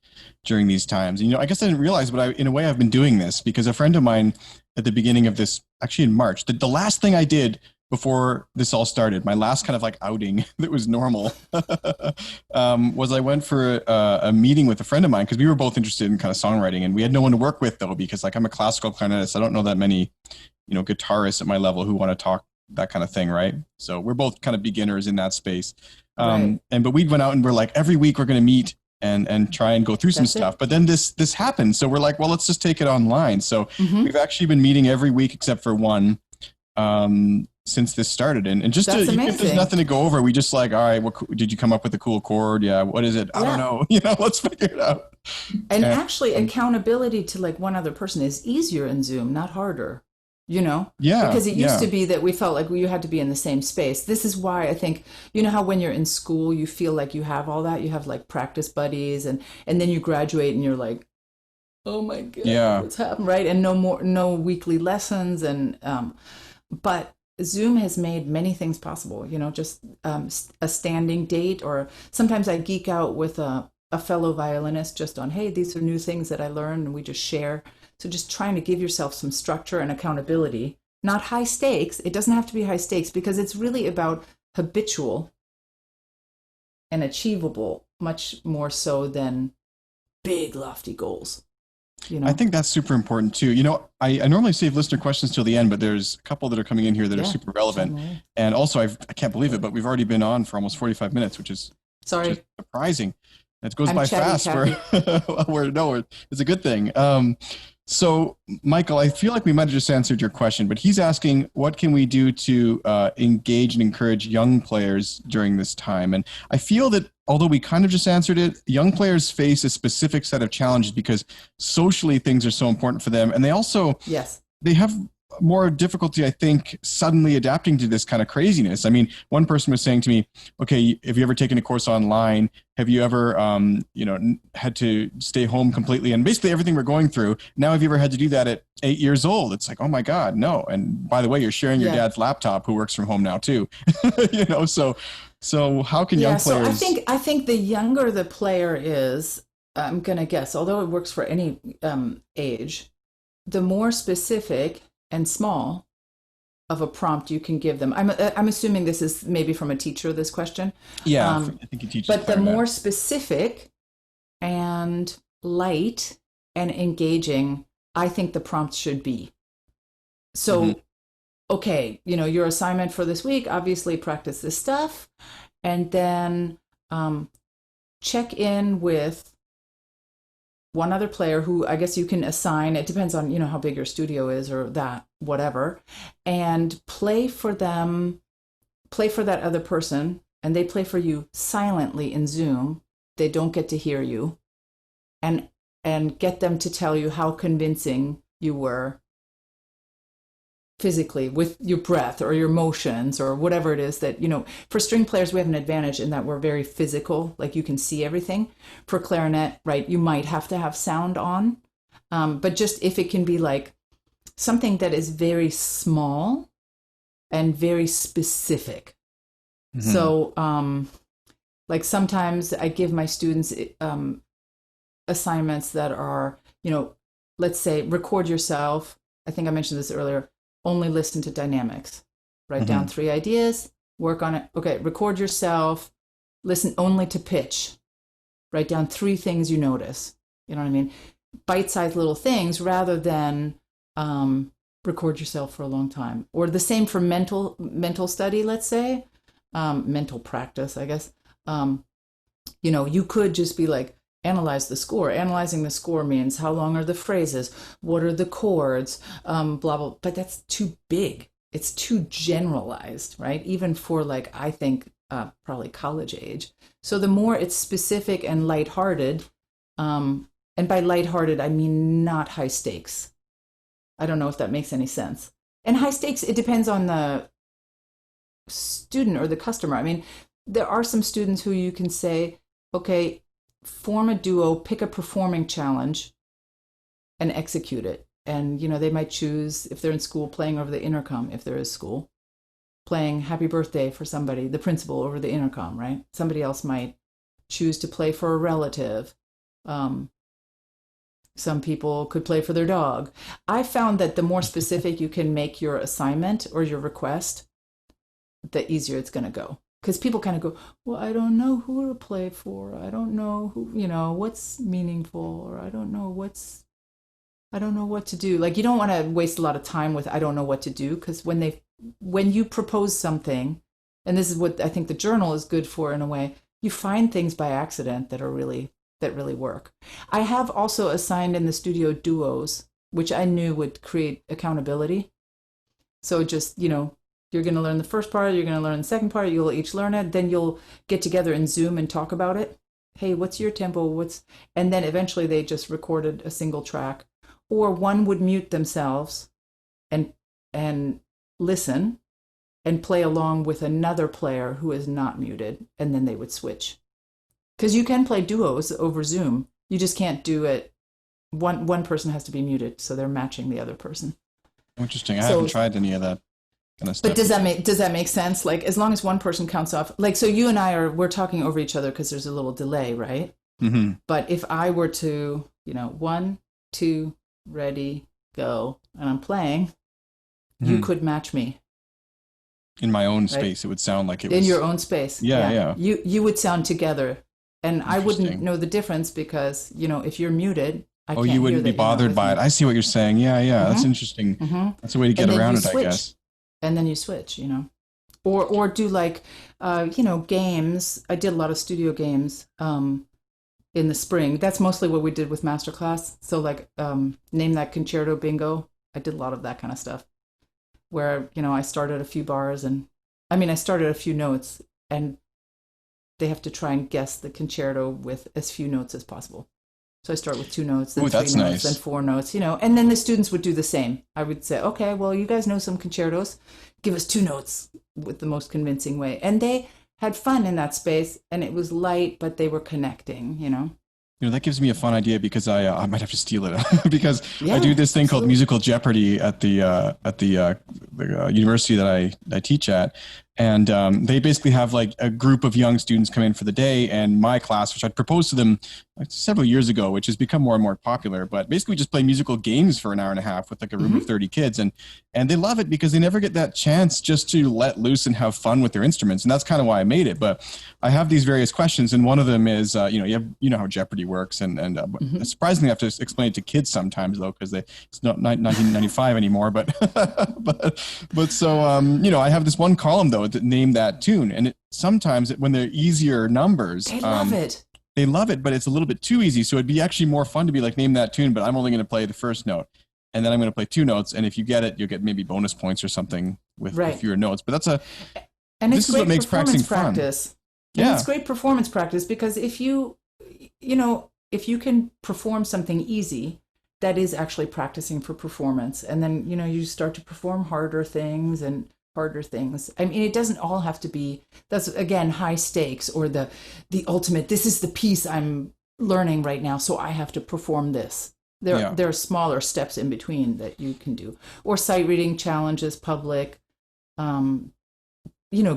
during these times. I guess I didn't realize, but in a way I've been doing this because a friend of mine at the beginning of this, actually in March, the last thing I did before this all started, my last kind of like outing that was normal, was I went for a meeting with a friend of mine because we were both interested in kind of songwriting, and we had no one to work with though, because like I'm a classical clarinetist. I don't know that many, guitarists at my level who want to talk that kind of thing, right? So we're both kind of beginners in that space. Right. But we went out and we're like, every week we're going to meet and try and go through some stuff. But then this happened. So we're like, well, let's just take it online. So we've actually been meeting every week except for one since this started. And just if there's nothing to go over, we just like, all right, did you come up with a cool chord? Yeah. What is it? I don't know. Let's figure it out. And actually accountability to like one other person is easier in Zoom, not harder. Yeah, because it used to be that we felt like you had to be in the same space. This is why I think, how when you're in school, you feel like you have all that. You have like practice buddies and then you graduate and you're like, oh my God, what's happened, right? And no weekly lessons. And but Zoom has made many things possible, just a standing date, or sometimes I geek out with a fellow violinist just on, hey, these are new things that I learned, and we just share. So just trying to give yourself some structure and accountability, not high stakes. It doesn't have to be high stakes because it's really about habitual and achievable, much more so than big, lofty goals. I think that's super important too. I normally save listener questions till the end, but there's a couple that are coming in here that are super relevant. Certainly. And also, I can't believe it, but we've already been on for almost 45 minutes, which is surprising. It goes by fast. It's a good thing. So, Michael, I feel like we might have just answered your question, but he's asking, what can we do to engage and encourage young players during this time? And I feel that although we kind of just answered it, young players face a specific set of challenges because socially things are so important for them. And they also, they have more difficulty, I think, suddenly adapting to this kind of craziness. I mean, one person was saying to me, okay, have you ever taken a course online? Have you ever, had to stay home completely? And basically everything we're going through. Now, have you ever had to do that at 8 years old? It's like, oh my God, no. And by the way, you're sharing your dad's laptop who works from home now too, so how can young players? So I think the younger the player is, I'm going to guess, although it works for any age, the more specific and small of a prompt you can give them. I'm assuming this is maybe from a teacher, this question. Yeah, I think he teaches. But the more specific and light and engaging, I think the prompt should be. So, okay, your assignment for this week, obviously practice this stuff, and then check in with one other player who I guess you can assign. It depends on, how big your studio is or that, whatever, and play for that other person, and they play for you silently in Zoom. They don't get to hear you, and get them to tell you how convincing you were physically with your breath or your motions or whatever it is that, for string players, we have an advantage in that we're very physical, like you can see everything. For clarinet, right, you might have to have sound on. But just if it can be like something that is very small and very specific. So, like sometimes I give my students assignments that are, let's say record yourself. I think I mentioned this earlier. Only listen to dynamics. Write down 3 ideas, work on it. Okay, record yourself, listen only to pitch. Write down 3 things you notice. You know what I mean? Bite-sized little things rather than record yourself for a long time. Or the same for mental study, let's say. Mental practice, I guess. You could just be like, analyze the score. Analyzing the score means how long are the phrases? What are the chords? Blah, blah. But that's too big. It's too generalized, right? Even for I think probably college age. So the more it's specific and lighthearted, and by lighthearted, I mean not high stakes. I don't know if that makes any sense. And high stakes, it depends on the student or the customer. I mean, there are some students who you can say, okay, form a duo, pick a performing challenge, and execute it. And, they might choose, if they're in school, playing over the intercom, if there is school, playing Happy Birthday for somebody, the principal over the intercom, right? Somebody else might choose to play for a relative. Some people could play for their dog. I found that the more specific you can make your assignment or your request, the easier it's going to go. Because people kind of go, well, I don't know who to play for. I don't know who, what's meaningful, or I don't know what to do. Like, you don't want to waste a lot of time with, I don't know what to do. Because when you propose something, and this is what I think the journal is good for in a way, you find things by accident that really work. I have also assigned in the studio duos, which I knew would create accountability. So just, you're going to learn the first part, you're going to learn the second part, you'll each learn it, then you'll get together in Zoom and talk about it. Hey, what's your tempo? And then eventually they just recorded a single track. Or one would mute themselves and listen and play along with another player who is not muted, and then they would switch. Because you can play duos over Zoom. You just can't do it. One person has to be muted, so they're matching the other person. Interesting. I haven't tried any of that. But does that make sense? Like, as long as one person counts off, like, so you and we're talking over each other because there's a little delay, right? But if I were to, 1, 2, ready, go, and I'm playing, you could match me. In my own space, it would sound like it was. In your own space. Yeah. You would sound together. And I wouldn't know the difference because, if you're muted, I can't hear. You wouldn't be bothered by it. I see what you're saying. Yeah. That's interesting. That's a way to get around it, I guess. And then you switch, or do games. I did a lot of studio games in the spring. That's mostly what we did with masterclass. So name that concerto bingo. I did a lot of that kind of stuff where, I started a few bars I started a few notes, and they have to try and guess the concerto with as few notes as possible. So I start with 2 notes, then Oh, 3 that's notes, then nice. 4 notes, and then the students would do the same. I would say, okay, well, you guys know some concertos. Give us 2 notes with the most convincing way. And they had fun in that space, and it was light, but they were connecting. That gives me a fun idea because I might have to steal it because I do Yeah, this thing called absolutely. musical Jeopardy at the university that I teach at, and they basically have like a group of young students come in for the day, and my class, which I proposed to them like several years ago, which has become more and more popular, but basically we just play musical games for an hour and a half with like a room of Hmm. 30 kids, and they love it because they never get that chance just to let loose and have fun with their instruments, and that's kind of why I made it. But I have these various questions, and one of them is, you know how Jeopardy works, and Hmm. surprisingly, I have to explain it to kids sometimes though, because it's not 1995 anymore. But but so I have this one column though that named that tune, and sometimes when they're easier numbers, They love it. they love it, but it's a little bit too easy. So it'd be actually more fun to be like, name that tune, but I'm only going to play the first note, and then I'm going to play 2 notes, and if you get it, you'll get maybe bonus points or something with Right. fewer notes. But And it's this is what great makes practicing performance fun. practice. And it's Yeah, great performance practice because if you can perform something easy, that is actually practicing for performance. And then, you start to perform harder things and harder things. I mean, it doesn't all have to be, that's again, high stakes or the ultimate, this is the piece I'm learning right now, so I have to perform this. yeah. There are smaller steps in between that you can do. Or sight reading challenges, public, um,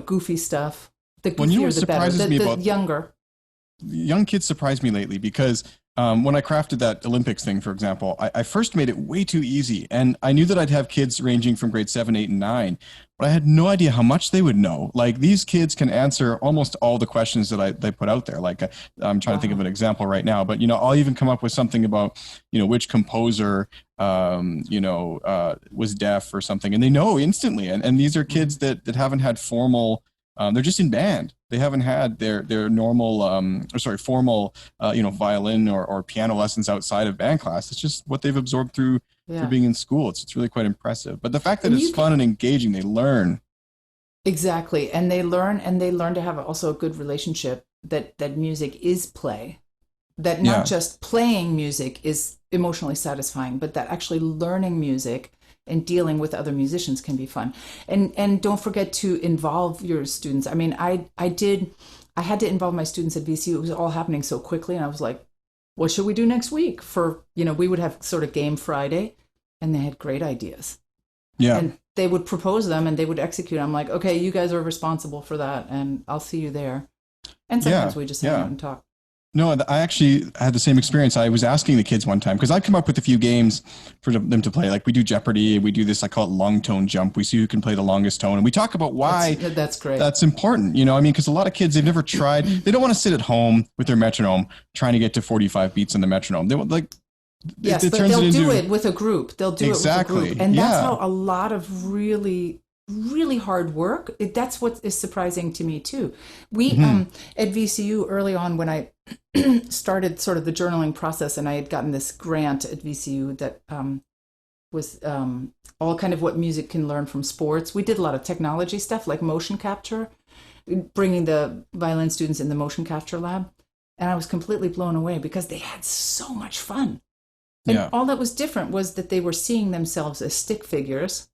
goofy stuff. The Well, you know what goofier, the better. surprises me The about younger. young kids surprised me lately because when I crafted that Olympics thing, for example, I first made it way too easy. And I knew that I'd have kids ranging from grade 7, 8, and 9, but I had no idea how much they would know. Like these kids can answer almost all the questions that they put out there. Like I'm trying to think of Wow. an example right now, but I'll even come up with something about, which composer, was deaf or something, and they know instantly. And these are Mhm. kids that haven't had formal, they're just in band. They haven't had their normal, formal, violin or piano lessons outside of band class. It's just what they've absorbed through Yeah. being in school. It's really quite impressive. But the fact that And it's you can, fun and engaging, they learn. exactly. And they learn to have also a good relationship that music is play. That not Yeah, just playing music is emotionally satisfying, but that actually learning music and dealing with other musicians can be fun. And don't forget to involve your students. I mean, I had to involve my students at VCU. It was all happening so quickly, and I was like, what should we do next week? We would have sort of game Friday, and they had great ideas. yeah, And they would propose them and they would execute. I'm like, okay, you guys are responsible for that, and I'll see you there. And yeah, sometimes we just hang out yeah. and talk. No, I actually had the same experience. I was asking the kids one time because I'd come up with a few games for them to play. Like we do Jeopardy, we do this, I call it long tone jump. We see who can play the longest tone, and we talk about why That's great. that's important. I mean, because a lot of kids, they've never tried, they don't want to sit at home with their metronome trying to get to 45 beats on the metronome. They want like, Yes, it but turns it they'll do into, it with a group. They'll do it with a group. exactly. And that's Yeah. how a lot of really, really hard work, that's what is surprising to me too. We, Hmm. at VCU early on when I started sort of the journaling process, and I had gotten this grant at VCU that was all kind of what music can learn from sports. We did a lot of technology stuff like motion capture, bringing the violin students in the motion capture lab. And I was completely blown away because they had so much fun. And Yeah. all that was different was that they were seeing themselves as stick figures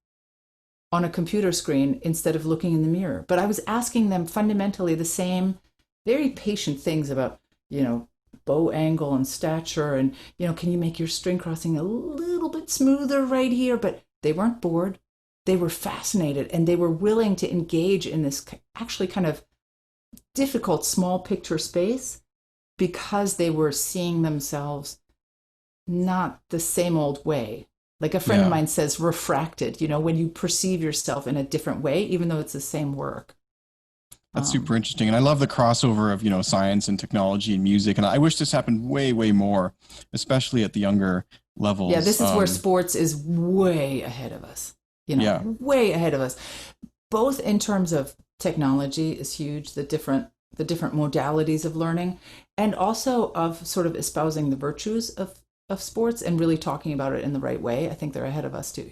on a computer screen instead of looking in the mirror. But I was asking them fundamentally the same very patient things about, bow angle and stature and, can you make your string crossing a little bit smoother right here? But they weren't bored. They were fascinated and they were willing to engage in this actually kind of difficult small picture space because they were seeing themselves not the same old way. Like a friend of Yeah. mine says, refracted, when you perceive yourself in a different way, even though it's the same work. That's Um, super interesting. And I love the crossover of, science and technology and music. And I wish this happened way, way more, especially at the younger yeah, levels. this is where sports is way ahead of us, Yeah. way ahead of us, both in terms of technology is huge, the different modalities of learning, and also of sort of espousing the virtues of sports and really talking about it in the right way. I think they're ahead of us too.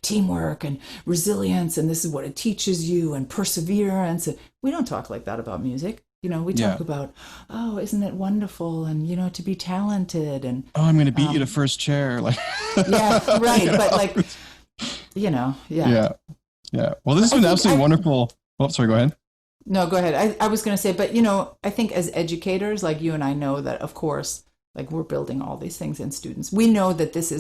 Teamwork and resilience, and this is what it teaches you, and perseverance. And we don't talk like that about music. We talk about, oh, isn't it wonderful? And, to be talented and, oh, I'm going to beat you to first chair. Like, yeah, right. But like, yeah. Yeah. Yeah. Well, this has been absolutely wonderful. Oh, sorry, go ahead. No, go ahead. I was going to say, but I think as educators, like you and I know that, of course, like we're building all these things in students. We know that this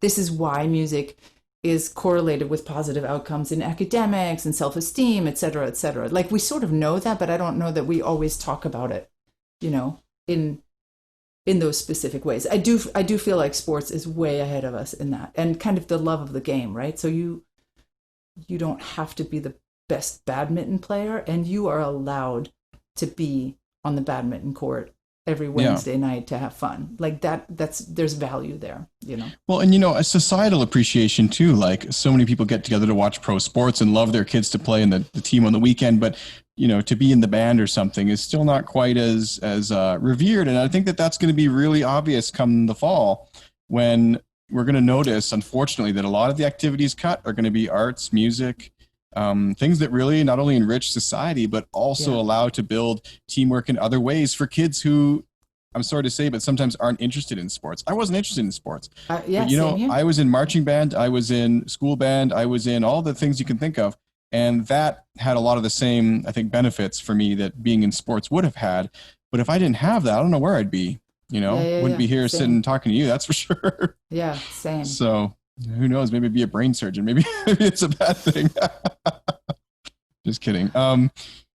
is why music is correlated with positive outcomes in academics and self-esteem, et cetera, et cetera. Like we sort of know that, but I don't know that we always talk about it, in those specific ways. I do feel like sports is way ahead of us in that, and kind of the love of the game, right? So you don't have to be the best badminton player, and you are allowed to be on the badminton court every Wednesday night to have fun. Like there's value there, Well, and a societal appreciation too. Like so many people get together to watch pro sports and love their kids to play in the team on the weekend, but to be in the band or something is still not quite as revered. And I think that's going to be really obvious come the fall, when we're going to notice, unfortunately, that a lot of the activities cut are going to be arts, music, things that really not only enrich society, but also allow to build teamwork in other ways for kids who, I'm sorry to say, but sometimes aren't interested in sports. I wasn't interested in sports. But, I was in marching band, I was in school band, I was in all the things you can think of. And that had a lot of the same, I think, benefits for me that being in sports would have had. But if I didn't have that, I don't know where I'd be, wouldn't be here sitting talking to you, that's for sure. Yeah, same. So who knows, maybe be a brain surgeon. Maybe it's a bad thing. Just kidding.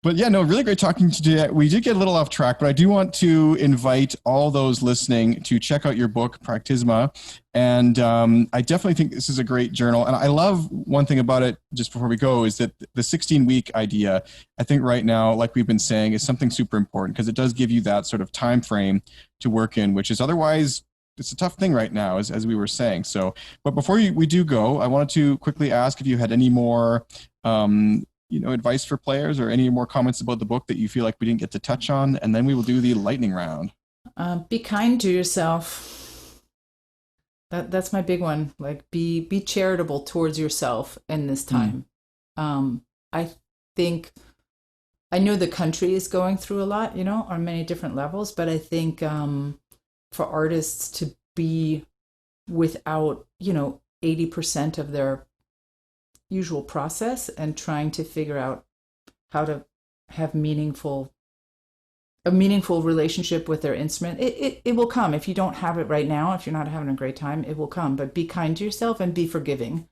But yeah, no, really great talking to you. We did get a little off track, but I do want to invite all those listening to check out your book, Practizma. And I definitely think this is a great journal. And I love one thing about it, just before we go, is that the 16-week idea, I think right now, like we've been saying, is something super important, because it does give you that sort of time frame to work in, which is otherwise, it's a tough thing right now, as we were saying. So, but before we do go, I wanted to quickly ask if you had any more advice for players, or any more comments about the book that you feel like we didn't get to touch on, and then we will do the lightning round. Be kind to yourself. That's my big one. Like be charitable towards yourself in this time. I think, I know the country is going through a lot, on many different levels, but I think for artists to be without, 80% of their usual process and trying to figure out how to have a meaningful relationship with their instrument, it will come. If you don't have it right now, if you're not having a great time, it will come. But be kind to yourself and be forgiving.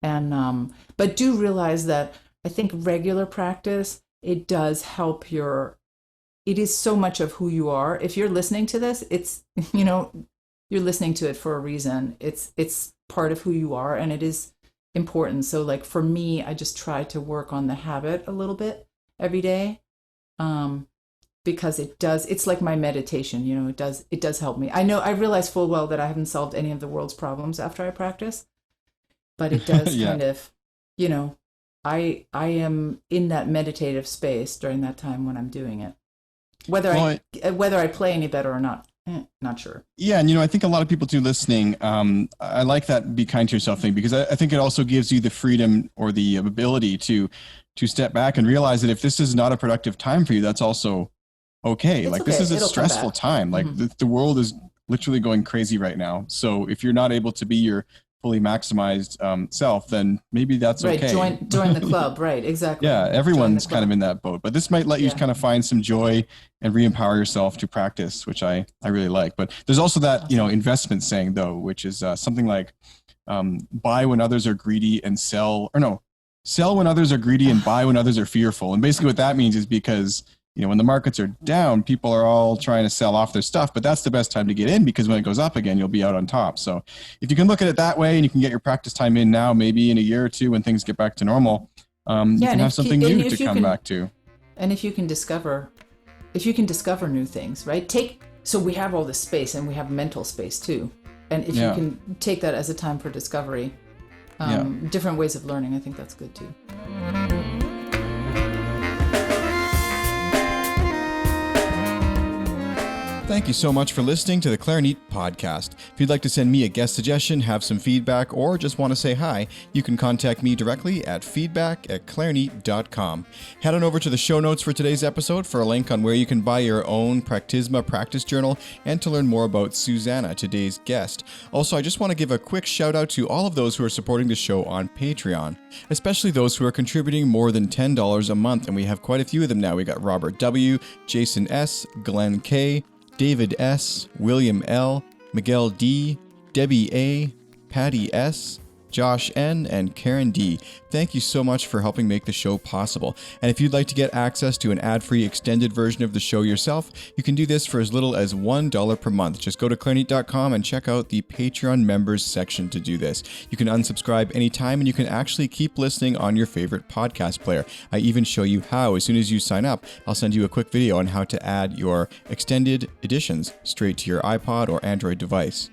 And but do realize that I think regular practice, it does help it is so much of who you are. If you're listening to this, it's you're listening to it for a reason. It's part of who you are, and it is important. So like for me, I just try to work on the habit a little bit every day, because it's like my meditation, it does help me. I realize full well that I haven't solved any of the world's problems after I practice, but it does kind of, I am in that meditative space during that time when I'm doing it, whether I play any better or not. Not sure. Yeah. And, I think a lot of people too listening, I like that be kind to yourself thing, because I think it also gives you the freedom or the ability to step back and realize that if this is not a productive time for you, that's also okay. Like this is a stressful time. Like the world is literally going crazy right now. So if you're not able to be your fully maximized self, then maybe that's okay. Join the club. Right. Exactly. Yeah. Everyone's kind of in that boat, but this might let you kind of find some joy and re-empower yourself to practice, which I really like. But there's also that, investment saying though, which is something like buy when others are greedy and sell when others are greedy and buy when others are fearful. And basically what that means is because when the markets are down, people are all trying to sell off their stuff, but that's the best time to get in, because when it goes up again, you'll be out on top. So if you can look at it that way, and you can get your practice time in now, maybe in a year or two when things get back to normal, you can have something new to come back to. And if you can discover new things, right? So we have all this space, and we have mental space too. And if you can take that as a time for discovery, different ways of learning, I think that's good too. Thank you so much for listening to the Clarinet Podcast. If you'd like to send me a guest suggestion, have some feedback, or just want to say hi, you can contact me directly at feedback@clarinet.com. Head on over to the show notes for today's episode for a link on where you can buy your own Practizma practice journal and to learn more about Susanna, today's guest. Also, I just want to give a quick shout out to all of those who are supporting the show on Patreon, especially those who are contributing more than $10 a month, and we have quite a few of them now. We got Robert W., Jason S., Glenn K., David S., William L., Miguel D., Debbie A., Patty S., Josh N., and Karen D. Thank you so much for helping make the show possible. And if you'd like to get access to an ad-free extended version of the show yourself, you can do this for as little as $1 per month. Just go to clarinet.com and check out the Patreon members section to do this. You can unsubscribe anytime, and you can actually keep listening on your favorite podcast player. I even show you how. As soon as you sign up, I'll send you a quick video on how to add your extended editions straight to your iPod or Android device.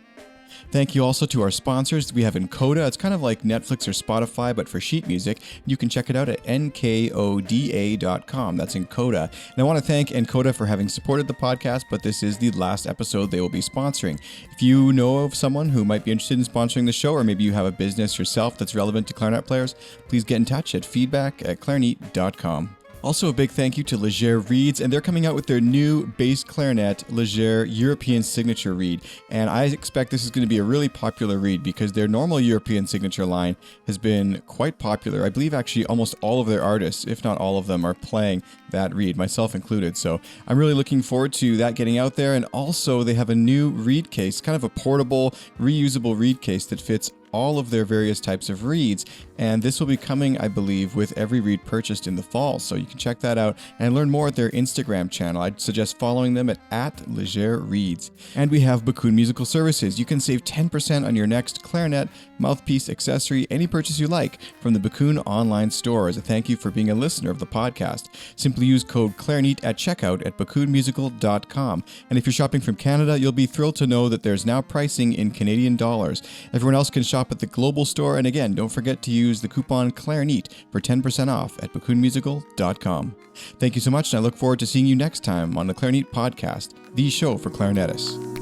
Thank you also to our sponsors. We have Encoda. It's kind of like Netflix or Spotify, but for sheet music. You can check it out at nkoda.com. That's Encoda. And I want to thank Encoda for having supported the podcast, but this is the last episode they will be sponsoring. If you know of someone who might be interested in sponsoring the show, or maybe you have a business yourself that's relevant to clarinet players, please get in touch at feedback@clarinet.com. Also, a big thank you to Leger Reeds, and they're coming out with their new bass clarinet Leger European Signature Reed. And I expect this is going to be a really popular reed because their normal European Signature line has been quite popular. I believe actually almost all of their artists, if not all of them, are playing that reed, myself included. So I'm really looking forward to that getting out there. And also, they have a new reed case, kind of a portable, reusable reed case that fits all of their various types of reeds, and this will be coming, I believe, with every reed purchased in the fall, so you can check that out and learn more at their Instagram channel. I'd suggest following them at Leger Reeds. And we have Bakun Musical Services. You can save 10% on your next clarinet, mouthpiece, accessory, any purchase you like from the Bakun online store as a thank you for being a listener of the podcast. Simply use code clarinet at checkout at bakunmusical.com. And if you're shopping from Canada, you'll be thrilled to know that there's now pricing in Canadian dollars. Everyone else can shop at the global store, and again, don't forget to use the coupon Clarinet for 10% off at bakunmusical.com. Thank you so much, and I look forward to seeing you next time on the Clarinet Podcast, the show for clarinetists.